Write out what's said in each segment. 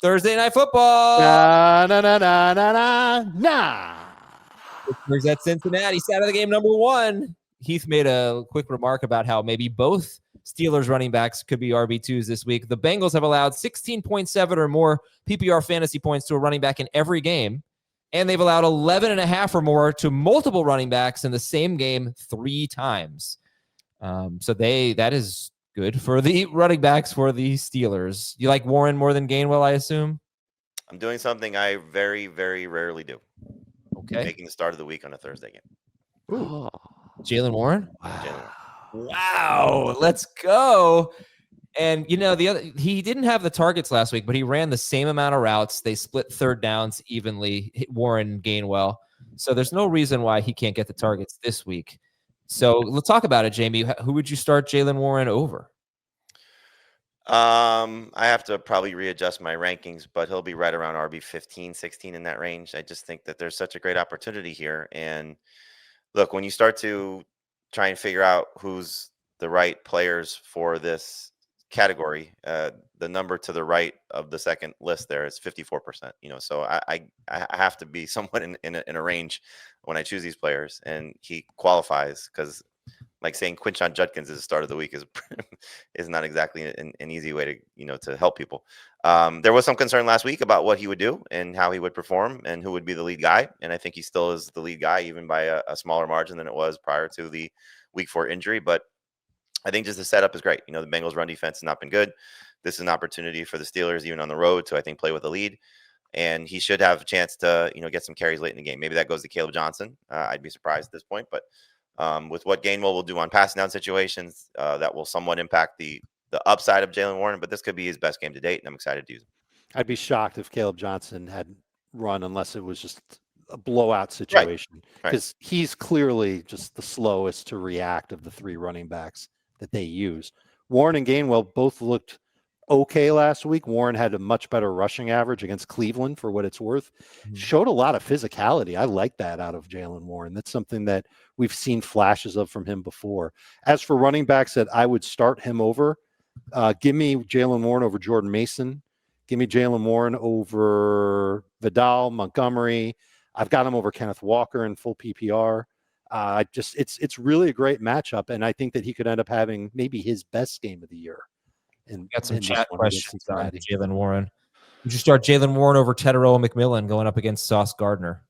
Thursday Night Football. Na, na, na, na, na, na, na. Pittsburgh's at Cincinnati, Saturday game number 1. Heath made a quick remark about how maybe both Steelers running backs could be RB2s this week. The Bengals have allowed 16.7 or more PPR fantasy points to a running back in every game, and they've allowed 11.5 or more to multiple running backs in the same game 3 times. So that is good for the running backs for the Steelers. You like Warren more than Gainwell, I assume? I'm doing something I very, very rarely do. Okay. Making the start of the week on a Thursday game. Ooh. Jaylen Warren? Wow. Let's go. And, he didn't have the targets last week, but he ran the same amount of routes. They split third downs evenly, Warren and Gainwell. So there's no reason why he can't get the targets this week. So let's talk about it, Jamie. Who would you start Jaylen Warren over? I have to probably readjust my rankings, but he'll be right around RB 15, 16 in that range. I just think that there's such a great opportunity here. And look, when you start to try and figure out who's the right players for this category, the number to the right of the second list there is 54%. So I have to be somewhat in a range when I choose these players, and he qualifies because, like saying Quinshon Judkins is the start of the week is not exactly an easy way to help people. There was some concern last week about what he would do and how he would perform and who would be the lead guy, and I think he still is the lead guy, even by a smaller margin than it was prior to the week 4 injury. But I think just the setup is great. The Bengals' run defense has not been good. This is an opportunity for the Steelers, even on the road, to, I think, play with a lead. And he should have a chance to, get some carries late in the game. Maybe that goes to Caleb Johnson. I'd be surprised at this point. But with what Gainwell will do on passing down situations, that will somewhat impact the upside of Jaylen Warren. But this could be his best game to date, and I'm excited to use him. I'd be shocked if Caleb Johnson had run unless it was just a blowout situation. Because he's clearly just the slowest to react of the 3 running backs that they use. Warren and Gainwell both looked okay last week. Warren had a much better rushing average against Cleveland, for what it's worth. Showed a lot of physicality. I like that out of Jaylen Warren. That's something that we've seen flashes of from him before. As for running backs that I would start him over, give me Jaylen Warren over Jordan Mason. Give me Jaylen Warren over Vidal, Montgomery. I've got him over Kenneth Walker in full PPR. It's really a great matchup, and I think that he could end up having maybe his best game of the year. And got some chat questions on Jaylen Warren. Would you start Jaylen Warren over Teteroa McMillan going up against Sauce Gardner?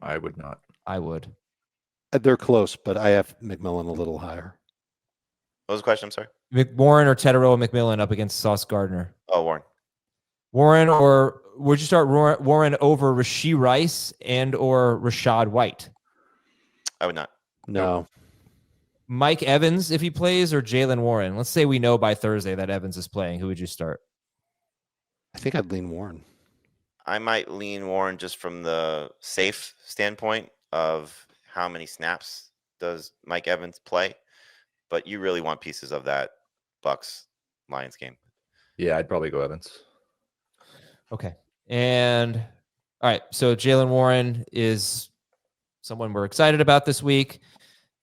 I would not. I would. They're close, but I have McMillan a little higher. What was the question? I'm sorry. Warren or Teteroa McMillan up against Sauce Gardner? Oh, Warren. Warren, or would you start Warren over Rashee Rice and or Rashad White? I would not. No. Mike Evans, if he plays, or Jaylen Warren? Let's say we know by Thursday that Evans is playing. Who would you start? I think I'd lean Warren. I might lean Warren just from the safe standpoint of how many snaps does Mike Evans play. But you really want pieces of that Bucs-Lions game. Yeah, I'd probably go Evans. Okay. And all right, so Jaylen Warren is someone we're excited about this week.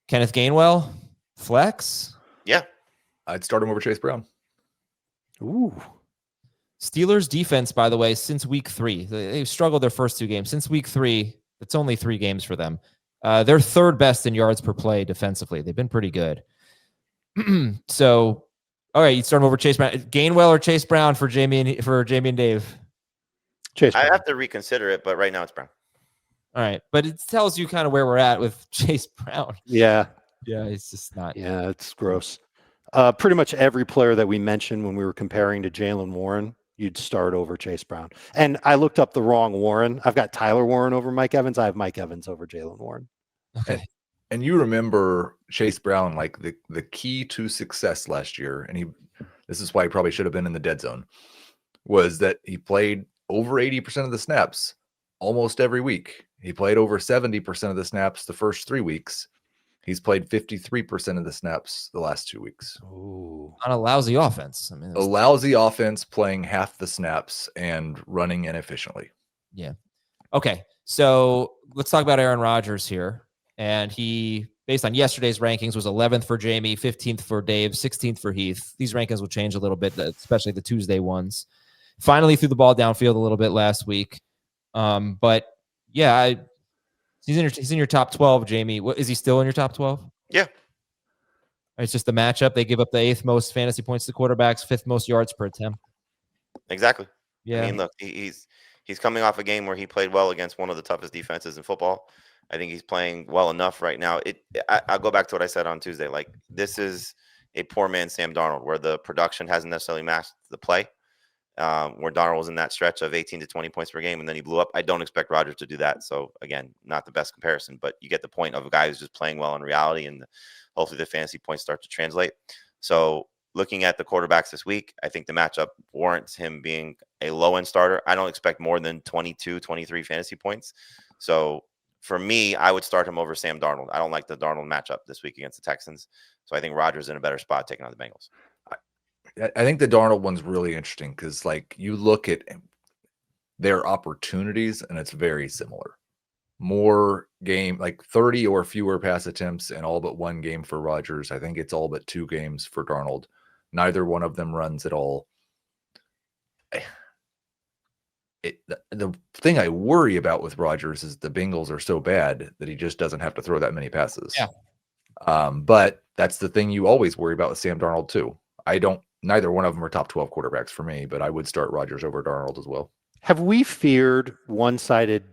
Kenneth Gainwell, flex? Yeah. I'd start him over Chase Brown. Ooh. Steelers defense, by the way, since week 3. They've struggled their first 2 games. Since week 3, it's only 3 games for them. They're 3rd best in yards per play defensively. They've been pretty good. So, all right, you start him over Chase Brown. Gainwell or Chase Brown for Jamie and Dave? Chase Brown. I have to reconsider it, but right now it's Brown. All right, but it tells you kind of where we're at with Chase Brown. Yeah. Yeah, it's just not. Yeah, it's gross. Pretty much every player that we mentioned when we were comparing to Jaylen Warren, you'd start over Chase Brown. And I looked up the wrong Warren. I've got Tyler Warren over Mike Evans. I have Mike Evans over Jaylen Warren. Okay. And you remember Chase Brown, like the key to success last year, and this is why he probably should have been in the dead zone, was that he played over 80% of the snaps almost every week. He played over 70% of the snaps the first 3 weeks. He's played 53% of the snaps the last 2 weeks. Ooh. On a lousy offense. I mean, a lousy offense playing half the snaps and running inefficiently. Yeah. Okay. So let's talk about Aaron Rodgers here. And he based on yesterday's rankings, was 11th for Jamie, 15th for Dave, 16th for Heath. These rankings will change a little bit, especially the Tuesday ones. Finally threw the ball downfield a little bit last week. But yeah, he's in your top 12, Jamie. What is he still in your top 12? Yeah. It's just the matchup. They give up the 8th most fantasy points to quarterbacks, 5th most yards per attempt. Exactly. Yeah. I mean, look, he's coming off a game where he played well against one of the toughest defenses in football. I think he's playing well enough right now. I'll go back to what I said on Tuesday. Like, this is a poor man Sam Darnold, where the production hasn't necessarily matched the play. Where Darnold was in that stretch of 18 to 20 points per game, and then he blew up. I don't expect Rodgers to do that. So again, not the best comparison, but you get the point of a guy who's just playing well in reality, and hopefully the fantasy points start to translate. So looking at the quarterbacks this week, I think the matchup warrants him being a low-end starter. I don't expect more than 22, 23 fantasy points. So for me, I would start him over Sam Darnold. I don't like the Darnold matchup this week against the Texans. So I think Rodgers is in a better spot taking on the Bengals. I think the Darnold one's really interesting because, like, you look at their opportunities and it's very similar. More game, like 30 or fewer pass attempts and all but one game for Rodgers. I think it's all but 2 games for Darnold. Neither one of them runs at all. The thing I worry about with Rodgers is the Bengals are so bad that he just doesn't have to throw that many passes. Yeah. But that's the thing you always worry about with Sam Darnold too. Neither one of them are top 12 quarterbacks for me, but I would start Rodgers over Darnold as well. Have we feared one-sided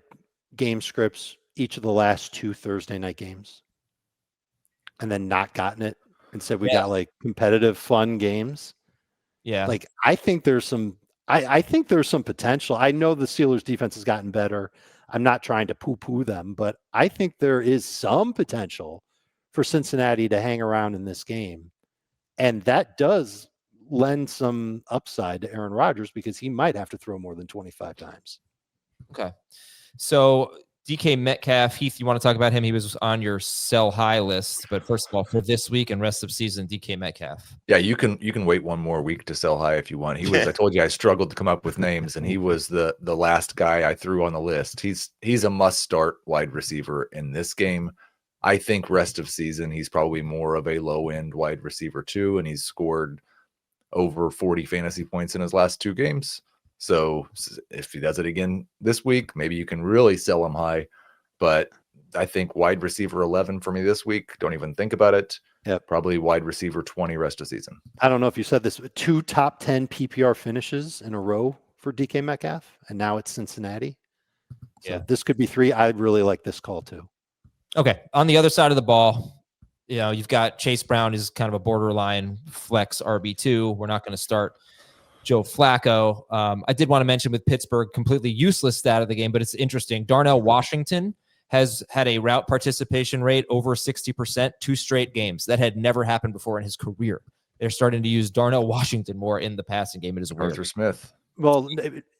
game scripts each of the last 2 Thursday night games and then not gotten it? Instead, we got like competitive, fun games. Yeah. Like, I think there's some potential. I know the Steelers defense has gotten better. I'm not trying to poo-poo them, but I think there is some potential for Cincinnati to hang around in this game. And that does lend some upside to Aaron Rodgers because he might have to throw more than 25 times. Okay. So DK Metcalf, Heath, you want to talk about him? He was on your sell high list, but first of all, for this week and rest of season, DK Metcalf. Yeah, you can wait one more week to sell high if you want. He was, I told you I struggled to come up with names, and he was the last guy I threw on the list. He's a must start wide receiver in this game. I think rest of season, he's probably more of a low end wide receiver too, and he's scored over 40 fantasy points in his last 2 games. So if he does it again this week, maybe you can really sell him high. But I think wide receiver 11 for me this week. Don't even think about it. Yeah, probably wide receiver 20 rest of season. I don't know if you said this, but 2 top 10 PPR finishes in a row for DK Metcalf, and now it's Cincinnati. So this could be 3. I'd really like this call too. Okay. On the other side of the ball, you know, you've got Chase Brown is kind of a borderline flex RB2. We're not going to start Joe Flacco. I did want to mention with Pittsburgh, completely useless stat of the game, but it's interesting. Darnell Washington has had a route participation rate over 60%, 2 straight games. That had never happened before in his career. They're starting to use Darnell Washington more in the passing game. It is weird. Arthur Smith. Well,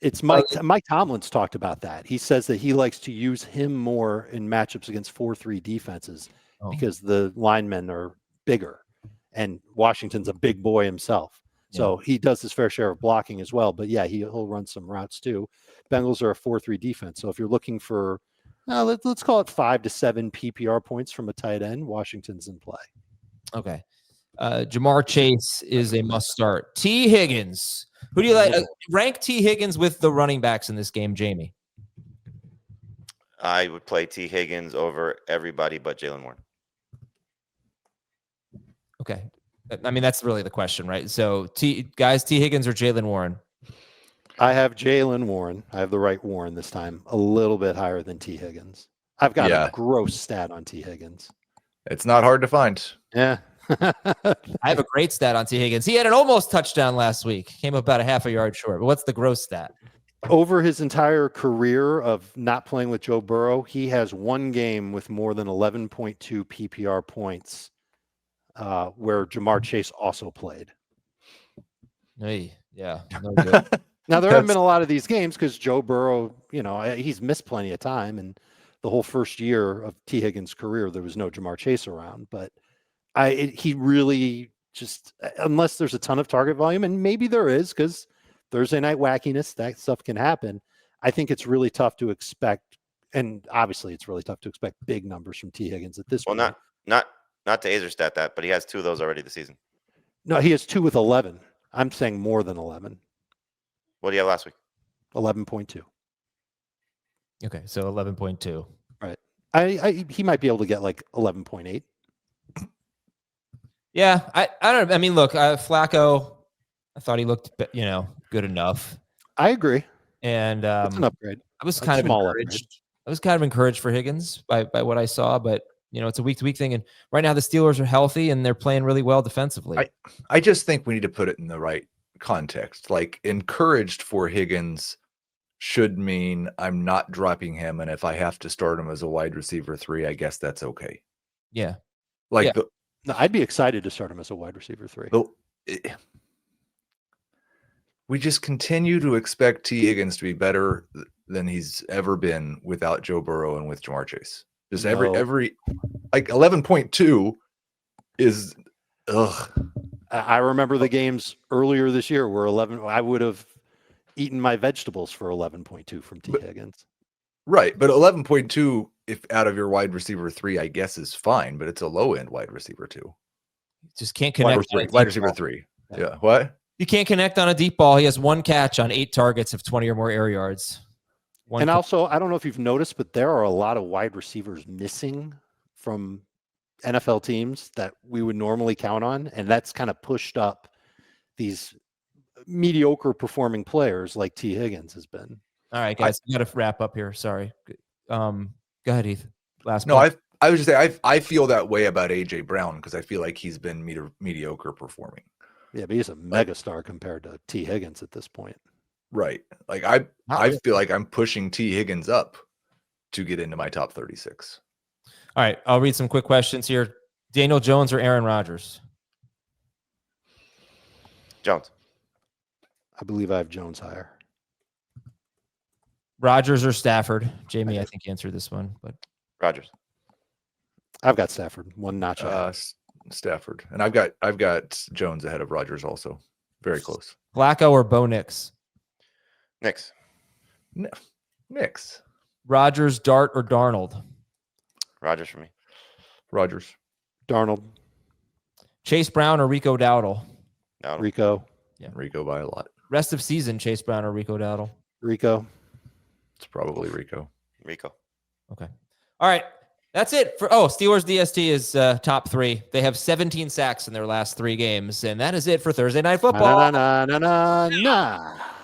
it's Mike Tomlin's talked about that. He says that he likes to use him more in matchups against 4-3 defenses because the linemen are bigger, and Washington's a big boy himself. So he does his fair share of blocking as well. But yeah, he'll run some routes too. Bengals are a 4-3 defense. So if you're looking for, let's call it 5 to 7 PPR points from a tight end, Washington's in play. Okay. Jamar Chase is a must start. T. Higgins. Who do you like? Rank T. Higgins with the running backs in this game, Jamie. I would play T. Higgins over everybody but Jaylen Warren. Okay. I mean, that's really the question, right? So, T. Higgins or Jaylen Warren? I have Jaylen Warren. I have the right Warren this time, a little bit higher than T. Higgins. I've got a gross stat on T. Higgins. It's not hard to find. Yeah. I have a great stat on T. Higgins. He had an almost touchdown last week. Came about a half a yard short. But what's the gross stat? Over his entire career of not playing with Joe Burrow, he has 1 game with more than 11.2 PPR points where Jamar Chase also played. Hey, yeah. No good. Now, there haven't been a lot of these games because Joe Burrow, he's missed plenty of time. And the whole first year of T. Higgins' career, there was no Jamar Chase around. But he really just, unless there's a ton of target volume, and maybe there is because Thursday night wackiness, that stuff can happen. I think it's really tough to expect, and obviously it's really tough to expect big numbers from T. Higgins at this point. Not to Azer stat that, but he has 2 of those already this season. No, he has 2 with 11. I'm saying more than 11. What do you have last week? 11.2. Okay, so 11.2. Right. He might be able to get like 11.8. Yeah, I don't. I mean, look, Flacco. I thought he looked, good enough. I agree. And It's an upgrade. I was A kind of small encouraged. I was kind of encouraged for Higgins by what I saw, but it's a week-to-week thing. And right now the Steelers are healthy and they're playing really well defensively. I just think we need to put it in the right context. Like, encouraged for Higgins should mean I'm not dropping him, and if I have to start him as a wide receiver 3, I guess that's okay. Yeah. Like, Yeah. No, I'd be excited to start him as a wide receiver 3. We just continue to expect T. Higgins to be better than he's ever been without Joe Burrow and with Jamar Chase. Just every like 11.2 is I remember the games earlier this year where 11. I would have eaten my vegetables for 11.2 from T. Higgins. Right, but 11.2, if out of your wide receiver 3, I guess is fine, but it's a low end wide receiver 2. Just can't connect. Wide receiver 3. Yeah. What? You can't connect on a deep ball. He has 1 catch on 8 targets of 20 or more air yards. Also, I don't know if you've noticed, but there are a lot of wide receivers missing from NFL teams that we would normally count on, and that's kind of pushed up these mediocre performing players like T. Higgins has been. All right, guys, we got to wrap up here. Sorry. Go ahead, Heath. Last No, point. I was just saying I feel that way about AJ Brown because I feel like he's been mediocre performing. Yeah, but he's a megastar compared to T. Higgins at this point. Right. Like I feel like I'm pushing T. Higgins up to get into my top 36. All right, I'll read some quick questions here. Daniel Jones or Aaron Rodgers? Jones. I believe I have Jones higher. Rodgers or Stafford? Jamie, I think you answered this one, but Rodgers. I've got Stafford one notch ahead. Stafford, and I've got Jones ahead of Rodgers also. Very close. Flacco or Bo Nix? Nix. Nix. Rodgers, Dart, or Darnold? Rodgers for me. Rodgers. Darnold. Chase Brown or Rico Dowdle? Dowdle. Rico. Yeah. Rico by a lot. Rest of season, Chase Brown or Rico Dowdle? Rico. It's probably Rico. Rico. Okay. All right. That's it for Steelers DST is top 3. They have 17 sacks in their last 3 games, and that is it for Thursday Night Football. Na.